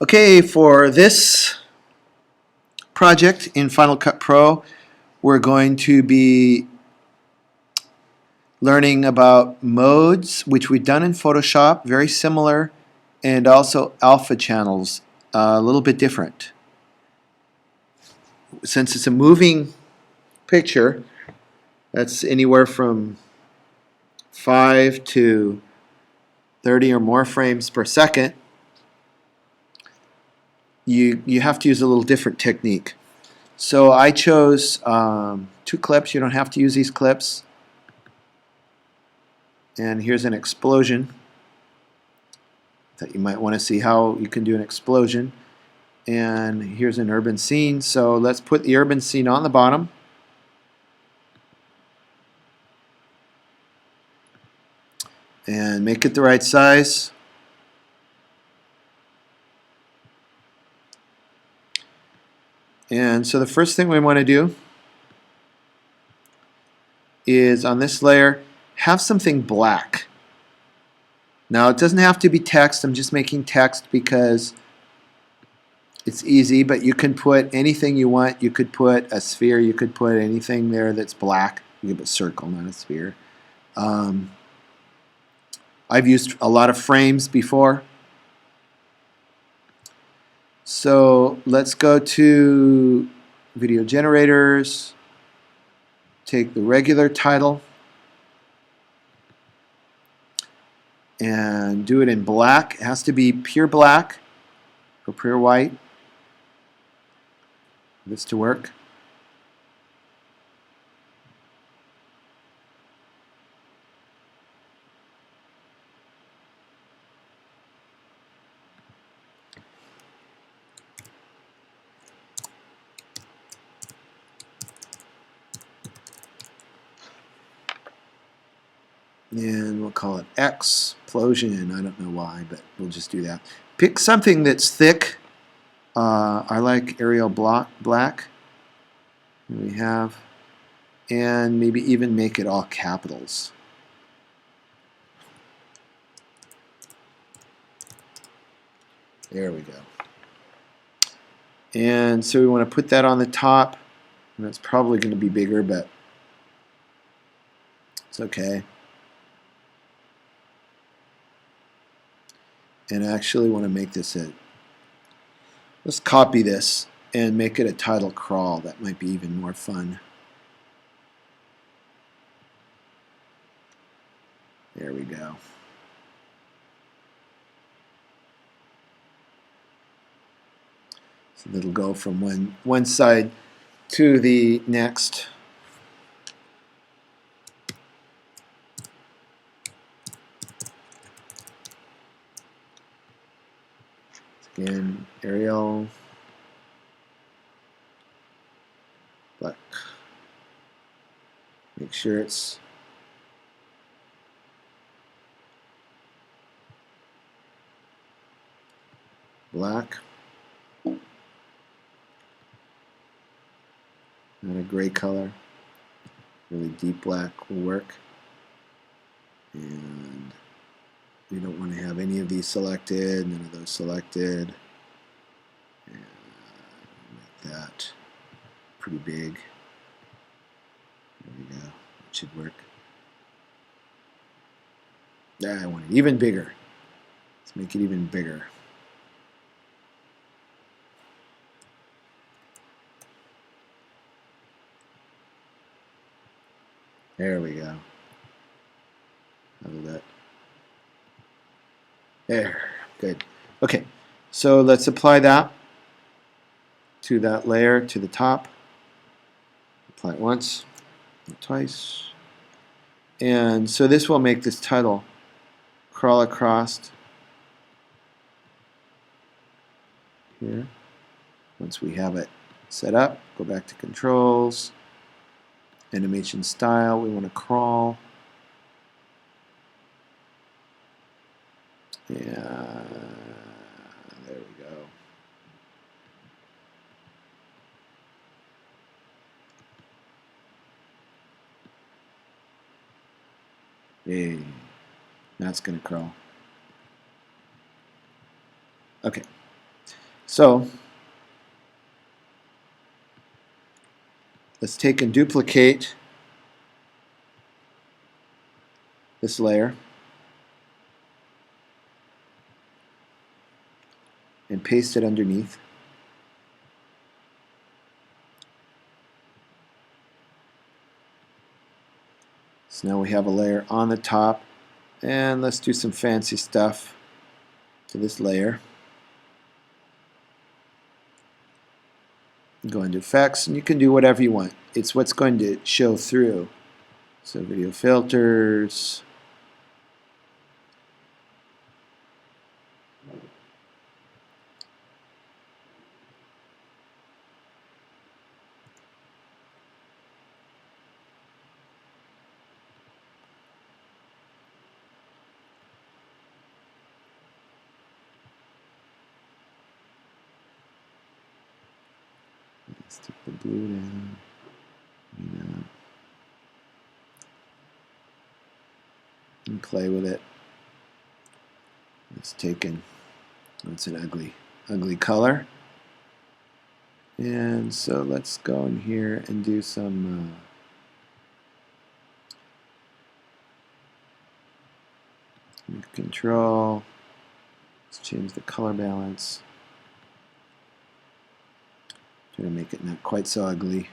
Okay, for this project in Final Cut Pro, we're going to be learning about modes, which we've done in Photoshop, very similar, and also alpha channels, a little bit different. Since it's a moving picture, that's anywhere from 5 to 30 or more frames per second, you have to use a little different technique. So I chose 2 clips. You don't have to use these clips. And here's an explosion that you might want to see how you can do an explosion. And here's an urban scene. So let's put the urban scene on the bottom. And make it the right size. And so the first thing we want to do is on this layer, have something black. Now it doesn't have to be text. I'm just making text because it's easy, but you can put anything you want. You could put a sphere. You could put anything there that's black. You could put a circle, not a sphere. I've used a lot of frames before. So let's go to video generators, take the regular title, and do it in black. It has to be pure black or pure white for this to work. And we'll call it explosion. I don't know why, but we'll just do that. Pick something that's thick. I like Arial black. Here we have. And maybe even make it all capitals. There we go. And so we want to put that on the top. And that's probably going to be bigger, but it's okay. And I actually want to make this let's copy this and make it a title crawl. That might be even more fun. There we go. So it'll go from one side to the next. Again, Arial black. Make sure it's black. Not a gray color. Really deep black will work. And we don't want to have any of these selected, none of those selected. And make that pretty big. There we go. It should work. I want it even bigger. Let's make it even bigger. There we go. A little bit. There. Good. Okay. So let's apply that to that layer to the top. Apply it once, twice. And so this will make this title crawl across here. Once we have it set up, go back to controls. Animation style, we want to crawl. Yeah, there we go. Hey, now it's going to crawl. Okay. So let's take and duplicate this layer and paste it underneath. So now we have a layer on the top, and let's do some fancy stuff to this layer. Go into effects, and you can do whatever you want. It's what's going to show through. So video filters, let's take the blue down, and play with it. It's taken. It's an ugly color. And so let's go in here and do some control. Let's change the color balance. Try to make it not quite so ugly.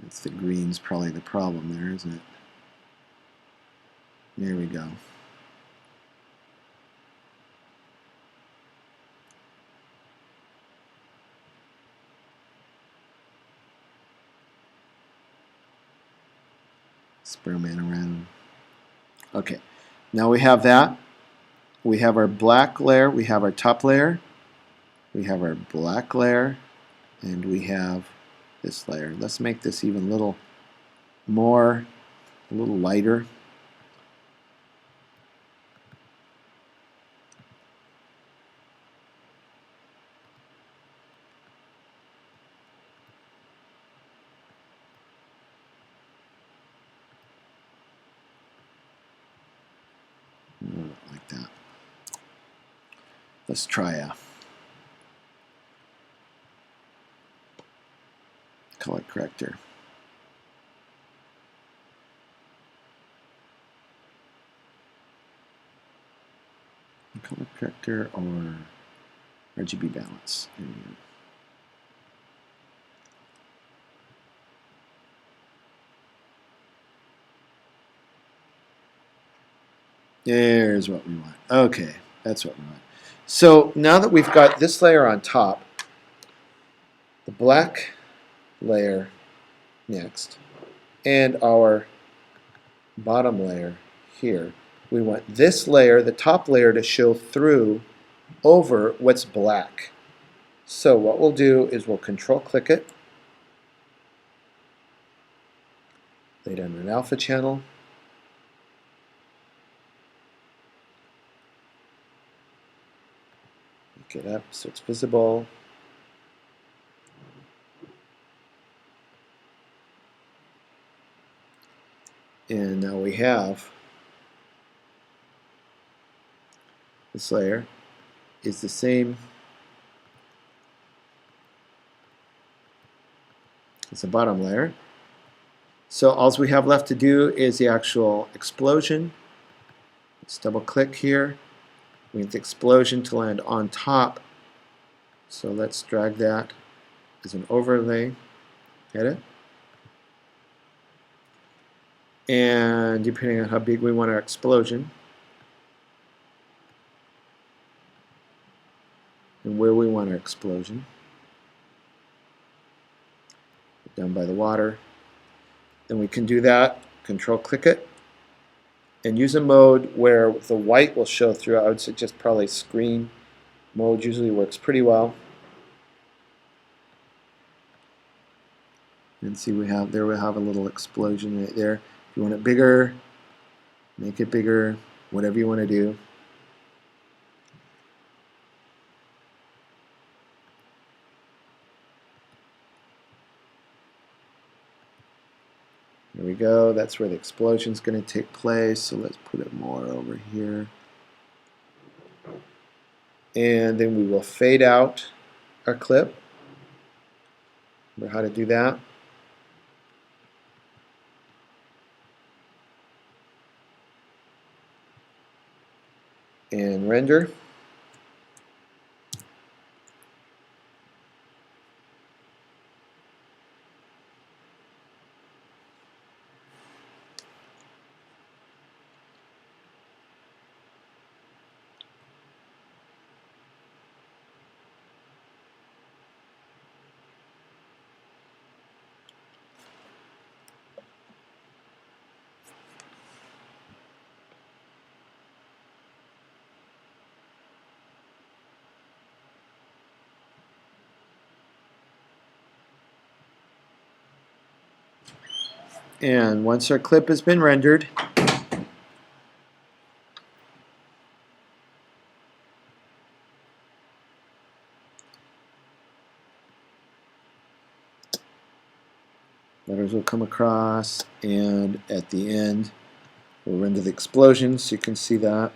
That's the green's probably the problem there, isn't it? There we go. Experiment around. Okay, now we have that. We have our black layer, we have our top layer, we have our black layer, and we have this layer. Let's make this even a little more, a little lighter. Like that. Let's try a color corrector. Color corrector or RGB balance. There's what we want. Okay, that's what we want. So now that we've got this layer on top, the black layer next, and our bottom layer here, we want this layer, the top layer, to show through over what's black. So what we'll do is we'll control click it, lay down an alpha channel, make it up so it's visible. And now we have this layer is the same as the bottom layer. So all we have left to do is the actual explosion. Let's double click here. We need the explosion to land on top. So let's drag that as an overlay. Edit. And depending on how big we want our explosion and where we want our explosion, down by the water, then we can do that, control click it, and use a mode where the white will show through. I would suggest probably screen mode usually works pretty well. And see, we have there, we have a little explosion right there. If you want it bigger, make it bigger, whatever you want to do. There we go. That's where the explosion is going to take place. So let's put it more over here. And then we will fade out our clip. Remember how to do that? And render. And once our clip has been rendered, letters will come across, and at the end we'll render the explosion so you can see that.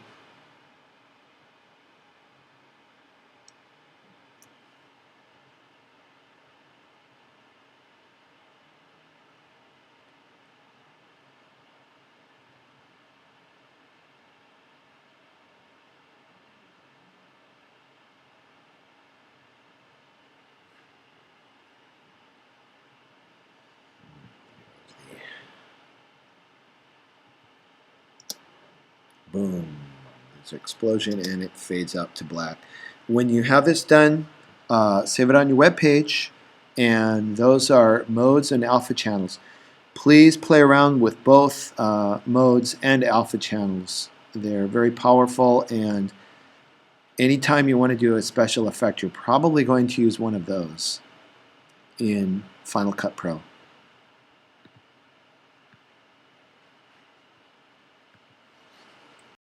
Boom. There's an explosion and it fades out to black. When you have this done, save it on your web page, and those are modes and alpha channels. Please play around with both modes and alpha channels. They're very powerful, and anytime you want to do a special effect, you're probably going to use one of those in Final Cut Pro.